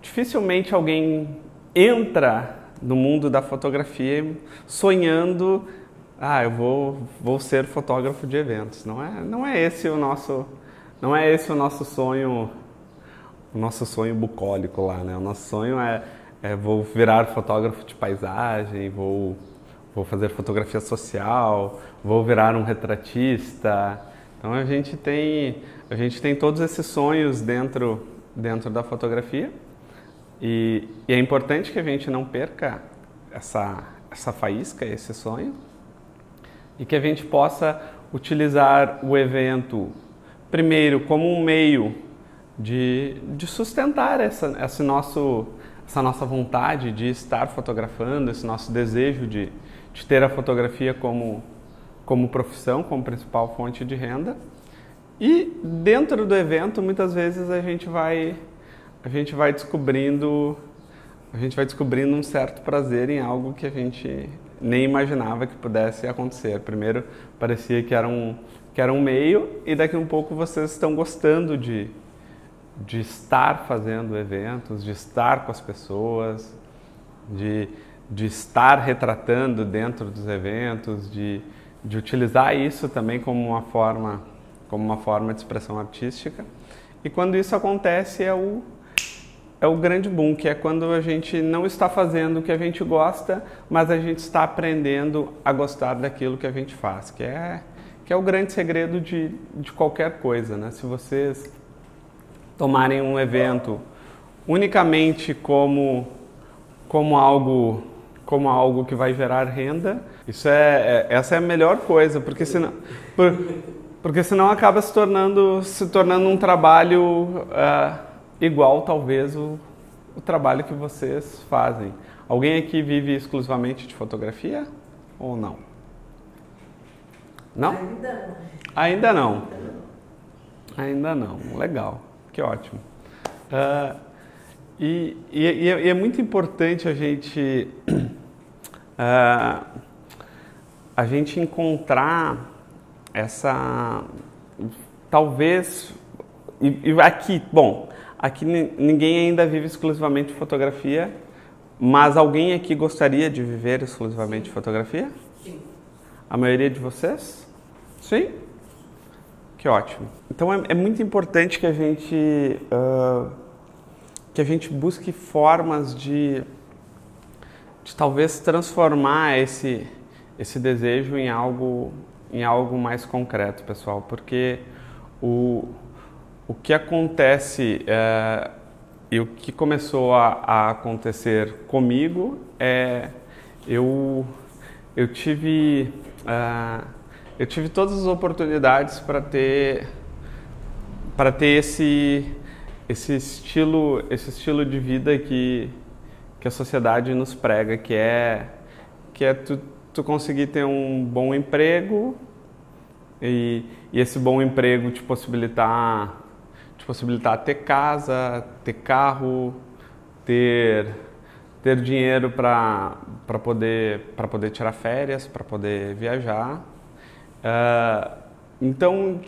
Dificilmente alguém entra no mundo da fotografia sonhando, eu vou ser fotógrafo de eventos. Não é esse o nosso sonho, o nosso sonho bucólico lá, né? O nosso sonho é vou virar fotógrafo de paisagem, vou fazer fotografia social, vou virar um retratista. Então a gente tem todos esses sonhos dentro da fotografia. E é importante que a gente não perca essa faísca, esse sonho, e que a gente possa utilizar o evento, primeiro, como um meio de sustentar essa nossa vontade de estar fotografando, esse nosso desejo de ter a fotografia como profissão, como principal fonte de renda. E dentro do evento, muitas vezes a gente vai descobrindo um certo prazer em algo que a gente nem imaginava que pudesse acontecer. Primeiro parecia que era um meio, e daqui a um pouco vocês estão gostando de estar fazendo eventos, de estar com as pessoas, de estar retratando dentro dos eventos, de utilizar isso também como uma forma de expressão artística. E quando isso acontece é o grande boom, que é quando a gente não está fazendo o que a gente gosta, mas a gente está aprendendo a gostar daquilo que a gente faz, que é o grande segredo de qualquer coisa, né? Se vocês tomarem um evento unicamente como algo que vai gerar renda, essa é a melhor coisa, porque senão acaba se tornando um trabalho igual, talvez, o trabalho que vocês fazem. Alguém aqui vive exclusivamente de fotografia ou não? Não? Ainda não. Ainda não. Legal. Que ótimo. E é muito importante a gente encontrar essa... Talvez... Aqui ninguém ainda vive exclusivamente de fotografia, mas alguém aqui gostaria de viver exclusivamente de fotografia? Sim. A maioria de vocês? Sim? Que ótimo. Então é muito importante que a gente busque formas de talvez transformar esse desejo em algo mais concreto, pessoal, porque o que acontece e o que começou a acontecer comigo eu tive todas as oportunidades para ter esse estilo de vida que a sociedade nos prega, que é tu conseguir ter um bom emprego e esse bom emprego te possibilitar ter casa, ter carro, ter dinheiro para poder tirar férias, para poder viajar. Então,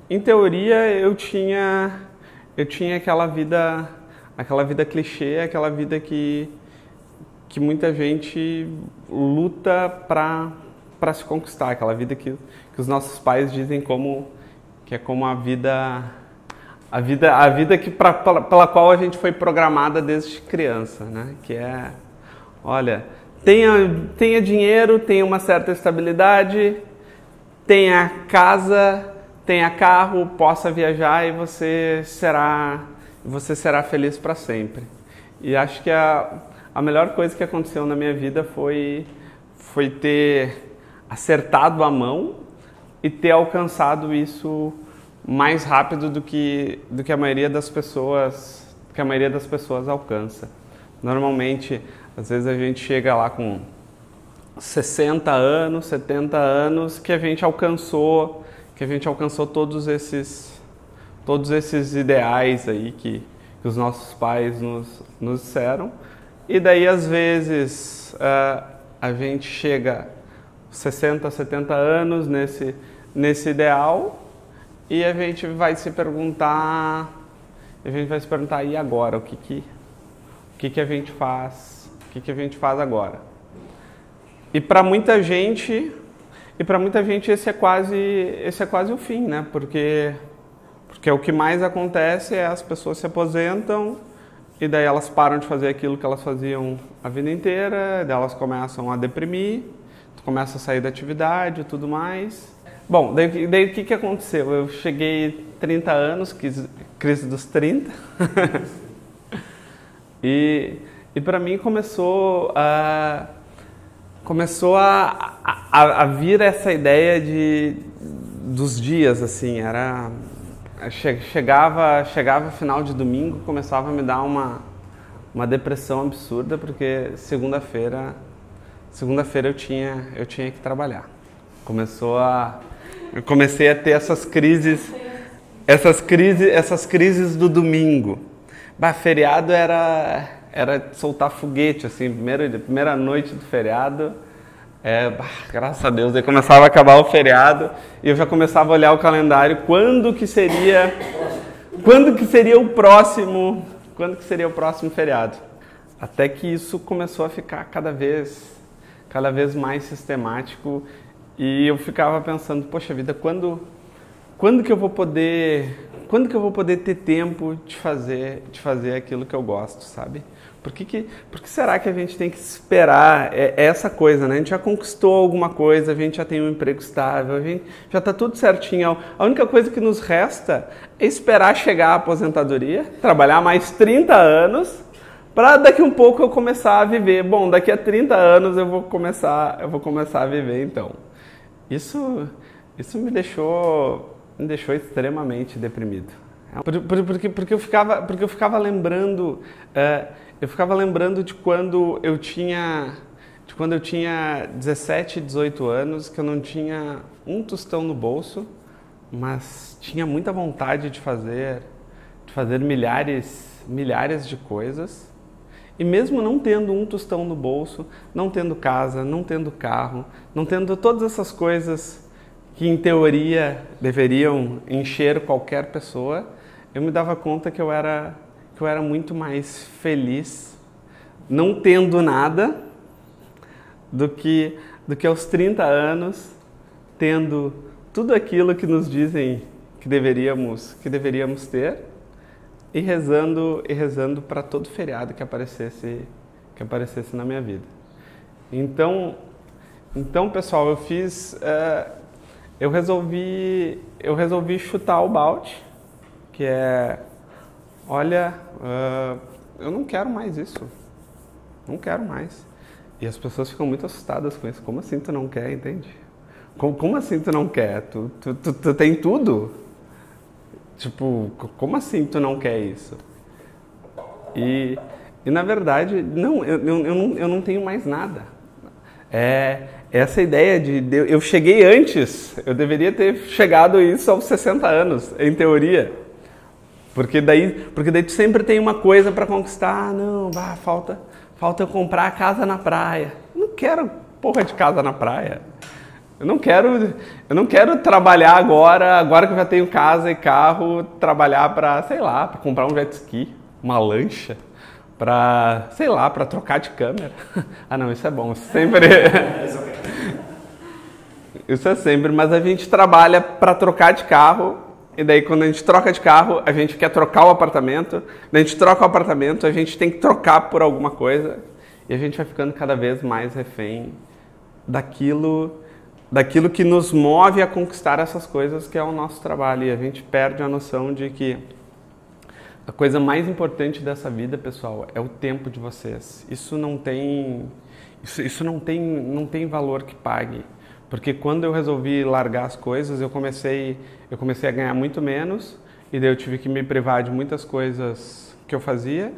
em teoria, eu tinha aquela vida clichê, aquela vida que muita gente luta para se conquistar, aquela vida que os nossos pais dizem que é como a vida pela qual a gente foi programada desde criança, né? Que é, olha, tenha dinheiro, tenha uma certa estabilidade, tenha casa, tenha carro, possa viajar e você será feliz para sempre. E acho que a melhor coisa que aconteceu na minha vida foi ter acertado a mão e ter alcançado isso mais rápido do que a maioria das pessoas alcança. Normalmente, às vezes a gente chega lá com 60 anos, 70 anos, que a gente alcançou todos esses ideais aí que os nossos pais nos disseram. E daí, às vezes, a gente chega 60, 70 anos nesse ideal e a gente vai se perguntar a gente vai se perguntar, e agora? O que a gente faz? O que a gente faz agora? E para muita gente esse é quase o fim, né? Porque o que mais acontece é as pessoas se aposentam e daí elas param de fazer aquilo que elas faziam a vida inteira, daí elas começam a deprimir, começa a sair da atividade e tudo mais. Bom, daí o que aconteceu? Eu cheguei 30 anos, crise dos 30, e para mim começou a vir essa ideia dos dias, assim, chegava final de domingo, começava a me dar uma depressão absurda, porque segunda-feira eu tinha que trabalhar. Eu comecei a ter essas crises do domingo. Feriado era soltar foguete, assim, primeira noite do feriado, graças a Deus, aí começava a acabar o feriado e eu já começava a olhar o calendário, quando que seria o próximo feriado. Até que isso começou a ficar cada vez mais sistemático e eu ficava pensando, poxa vida, quando que eu vou poder ter tempo de fazer aquilo que eu gosto, sabe? Por que será que a gente tem que esperar essa coisa, né? A gente já conquistou alguma coisa, a gente já tem um emprego estável, a gente já está tudo certinho. A única coisa que nos resta é esperar chegar a aposentadoria, trabalhar mais 30 anos, para daqui um pouco eu começar a viver. Bom, daqui a 30 anos eu vou começar a viver, então. Isso me deixou extremamente deprimido. Porque eu ficava lembrando de quando eu tinha 17, 18 anos, que eu não tinha um tostão no bolso, mas tinha muita vontade de fazer milhares de coisas. E mesmo não tendo um tostão no bolso, não tendo casa, não tendo carro, não tendo todas essas coisas que em teoria deveriam encher qualquer pessoa, eu me dava conta que eu era muito mais feliz não tendo nada do que aos 30 anos tendo tudo aquilo que nos dizem que deveríamos ter e rezando para todo feriado que aparecesse na minha vida. Então pessoal, eu resolvi chutar o balde, que é, olha, eu não quero mais isso, não quero mais. E as pessoas ficam muito assustadas com isso. Como assim tu não quer, entende? Como assim tu não quer? Tu tem tudo? Tipo, como assim tu não quer isso? E na verdade, não, eu não tenho mais nada. Essa ideia eu cheguei antes, eu deveria ter chegado isso aos 60 anos, em teoria. Porque daí tu sempre tem uma coisa para conquistar. Não, falta eu comprar a casa na praia. Eu não quero porra de casa na praia. Eu não quero trabalhar agora que eu já tenho casa e carro, trabalhar para, sei lá, para comprar um jet ski, uma lancha, para, sei lá, para trocar de câmera. Ah não, isso é bom, isso é sempre, mas a gente trabalha para trocar de carro, e daí quando a gente troca de carro, a gente quer trocar o apartamento, daí a gente troca o apartamento, a gente tem que trocar por alguma coisa, e a gente vai ficando cada vez mais refém daquilo que nos move a conquistar essas coisas, que é o nosso trabalho, e a gente perde a noção de que a coisa mais importante dessa vida, pessoal, é o tempo de vocês. Isso não tem valor que pague. Porque quando eu resolvi largar as coisas, eu comecei a ganhar muito menos, e daí eu tive que me privar de muitas coisas que eu fazia,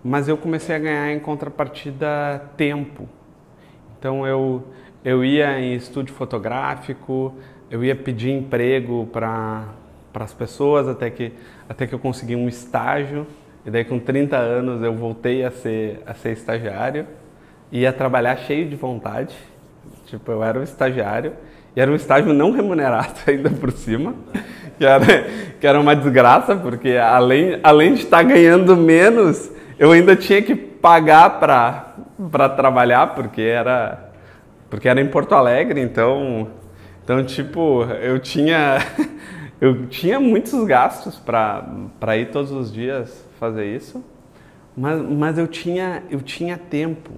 mas eu comecei a ganhar em contrapartida tempo. Então eu ia em estúdio fotográfico, eu ia pedir emprego para as pessoas até que eu consegui um estágio, e daí com 30 anos eu voltei a ser estagiário, ia trabalhar cheio de vontade. Tipo, eu era um estagiário, e era um estágio não remunerado ainda por cima, que era uma desgraça, porque além de estar ganhando menos, eu ainda tinha que pagar para trabalhar, porque era em Porto Alegre, então tipo, eu tinha muitos gastos para ir todos os dias fazer isso, mas eu tinha tempo,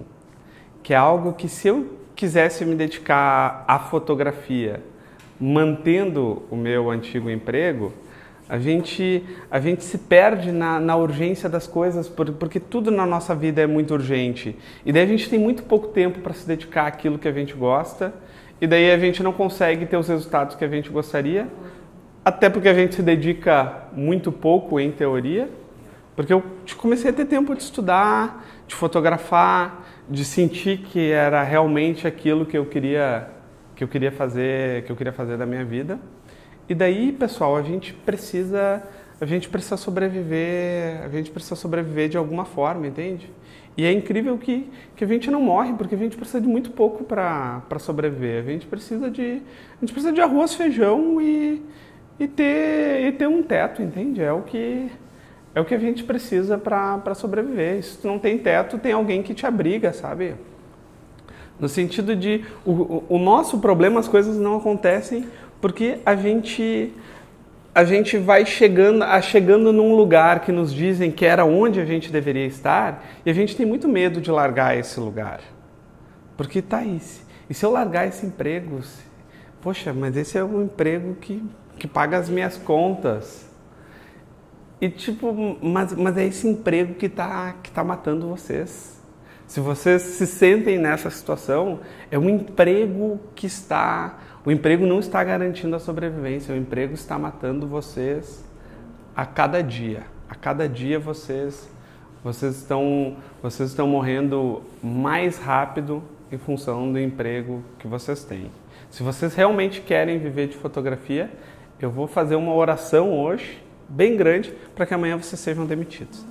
que é algo que, se eu quisesse me dedicar à fotografia, mantendo o meu antigo emprego, a gente se perde na urgência das coisas, porque tudo na nossa vida é muito urgente. E daí a gente tem muito pouco tempo para se dedicar àquilo que a gente gosta, e daí a gente não consegue ter os resultados que a gente gostaria, até porque a gente se dedica muito pouco em teoria, porque eu comecei a ter tempo de estudar, de fotografar, de sentir que era realmente aquilo que eu queria fazer da minha vida. E daí, pessoal, a gente precisa sobreviver de alguma forma, entende? E é incrível que a gente não morre, porque a gente precisa de muito pouco para sobreviver. A gente precisa de arroz, feijão e ter um teto, entende? É o que a gente precisa para sobreviver. E se tu não tem teto, tem alguém que te abriga, sabe? No sentido de, o nosso problema, as coisas não acontecem porque a gente vai chegando num lugar que nos dizem que era onde a gente deveria estar, e a gente tem muito medo de largar esse lugar. Porque tá aí. E se eu largar esse emprego? Poxa, mas esse é um emprego que paga as minhas contas. E tipo, mas é esse emprego que tá matando vocês. Se vocês se sentem nessa situação, é um emprego o emprego não está garantindo a sobrevivência, o emprego está matando vocês a cada dia. A cada dia vocês estão morrendo mais rápido em função do emprego que vocês têm. Se vocês realmente querem viver de fotografia, eu vou fazer uma oração hoje, bem grande, para que amanhã vocês sejam demitidos.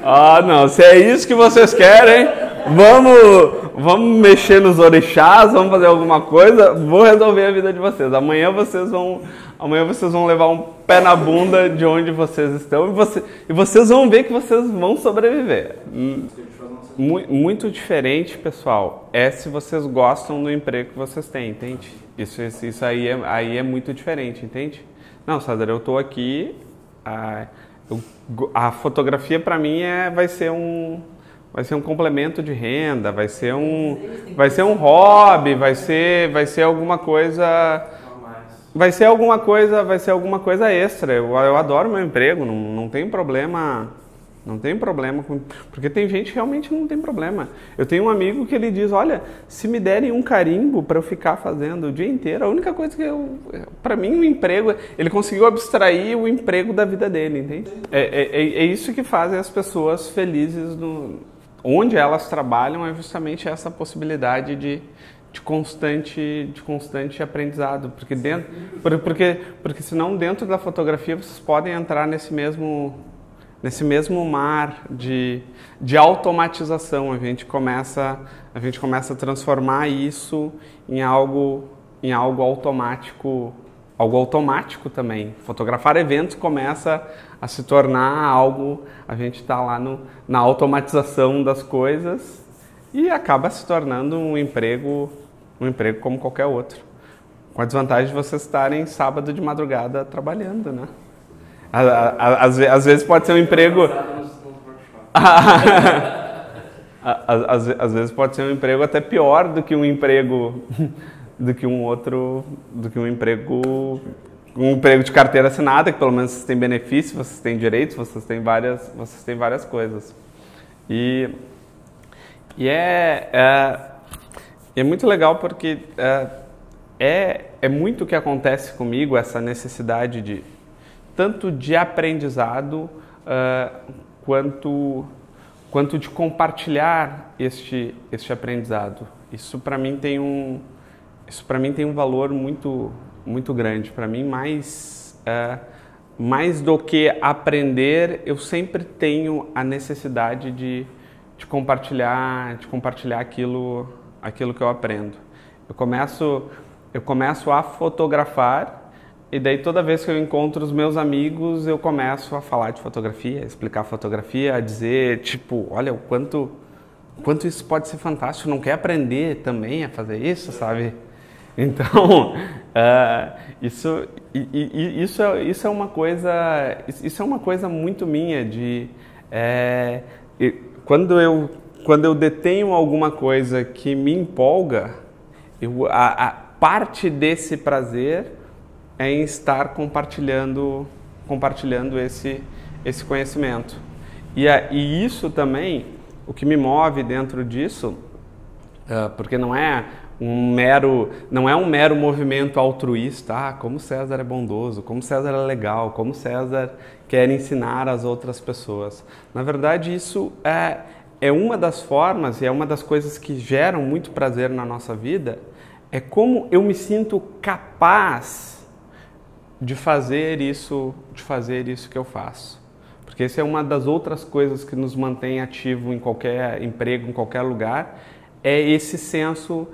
Ah, não, se é isso que vocês querem, vamos mexer nos orixás, vamos fazer alguma coisa, vou resolver a vida de vocês. Amanhã vocês vão levar um pé na bunda de onde vocês estão, e vocês vão ver que vocês vão sobreviver. Muito diferente, pessoal, é se vocês gostam do emprego que vocês têm, entende? Isso aí é muito diferente, entende? Não, César, eu estou aqui, a fotografia para mim vai ser um complemento de renda, vai ser um hobby, vai ser alguma coisa, vai ser alguma coisa extra. Eu adoro meu emprego, não tem problema. Não tem problema, porque tem gente que realmente não tem problema. Eu tenho um amigo que ele diz, olha, se me derem um carimbo para eu ficar fazendo o dia inteiro, a única coisa para mim o emprego, ele conseguiu abstrair o emprego da vida dele, entende? É isso que faz as pessoas felizes onde elas trabalham, é justamente essa possibilidade de constante aprendizado, porque senão dentro da fotografia vocês podem entrar nesse mesmo mar de automatização. A gente começa a transformar isso em algo automático, algo automático também. Fotografar eventos começa a se tornar algo, a gente está lá na automatização das coisas e acaba se tornando um emprego como qualquer outro. Com a desvantagem de vocês estarem sábado de madrugada trabalhando, né? Às vezes pode ser um emprego. Às vezes pode ser um emprego até pior do que um emprego um emprego de carteira assinada, que pelo menos vocês têm benefícios, vocês têm direitos, vocês têm várias coisas. E é muito legal porque é muito o que acontece comigo, essa necessidade tanto de aprendizado quanto de compartilhar este aprendizado. Isso para mim tem um valor muito, muito grande. Para mim, mais do que aprender, eu sempre tenho a necessidade de compartilhar aquilo que eu aprendo. eu começo a fotografar e daí toda vez que eu encontro os meus amigos eu começo a falar de fotografia, explicar fotografia, a dizer tipo, olha o quanto isso pode ser fantástico, não quer aprender também a fazer isso, sabe? Então, isso é uma coisa muito minha de quando eu detenho alguma coisa que me empolga, a parte desse prazer é em estar compartilhando esse conhecimento. E isso também, o que me move dentro disso, porque não é um mero movimento altruísta, como César é bondoso, como César é legal, como César quer ensinar as outras pessoas. Na verdade, isso é uma das formas e é uma das coisas que geram muito prazer na nossa vida, é como eu me sinto capaz de fazer isso que eu faço. Porque essa é uma das outras coisas que nos mantém ativo em qualquer emprego, em qualquer lugar, é esse senso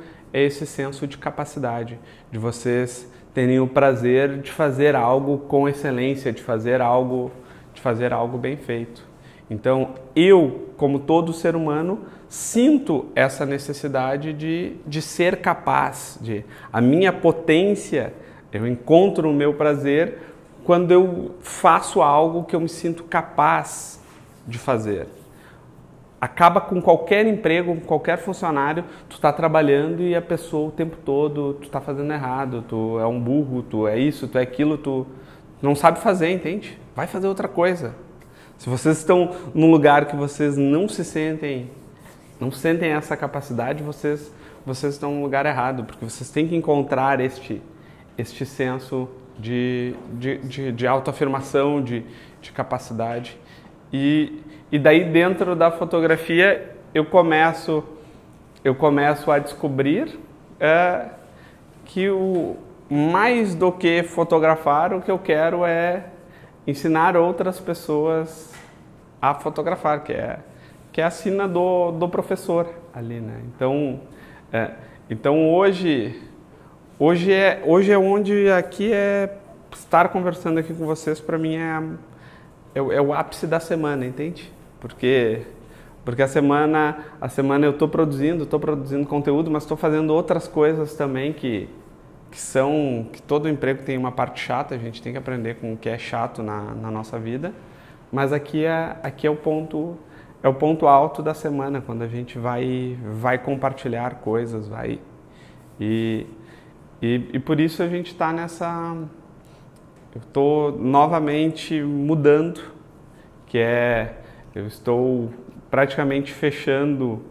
de capacidade, de vocês terem o prazer de fazer algo com excelência, de fazer algo bem feito. Então, eu, como todo ser humano, sinto essa necessidade de ser capaz, a minha potência, eu encontro o meu prazer quando eu faço algo que eu me sinto capaz de fazer. Acaba com qualquer emprego, com qualquer funcionário, tu está trabalhando e a pessoa o tempo todo, tu está fazendo errado, tu é um burro, tu é isso, tu é aquilo, tu não sabe fazer, entende? Vai fazer outra coisa. Se vocês estão num lugar que vocês não sentem essa capacidade, vocês estão no lugar errado, porque vocês têm que encontrar este senso de autoafirmação, de capacidade. E daí dentro da fotografia eu começo a descobrir que mais do que fotografar, o que eu quero é ensinar outras pessoas a fotografar, que é a sina do professor ali, né? Então hoje é onde aqui estar conversando aqui com vocês, para mim é o ápice da semana, entende? Porque a semana eu estou produzindo conteúdo, mas estou fazendo outras coisas também que todo emprego tem uma parte chata, a gente tem que aprender com o que é chato na nossa vida, mas aqui é o ponto alto da semana, quando a gente vai compartilhar coisas, e por isso a gente está eu estou novamente mudando, eu estou praticamente fechando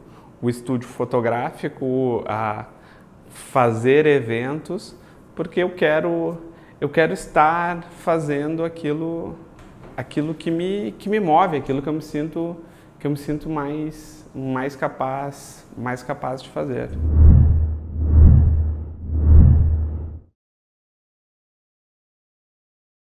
o estúdio fotográfico, a fazer eventos, porque eu quero estar fazendo aquilo que me move, aquilo que eu me sinto mais capaz de fazer.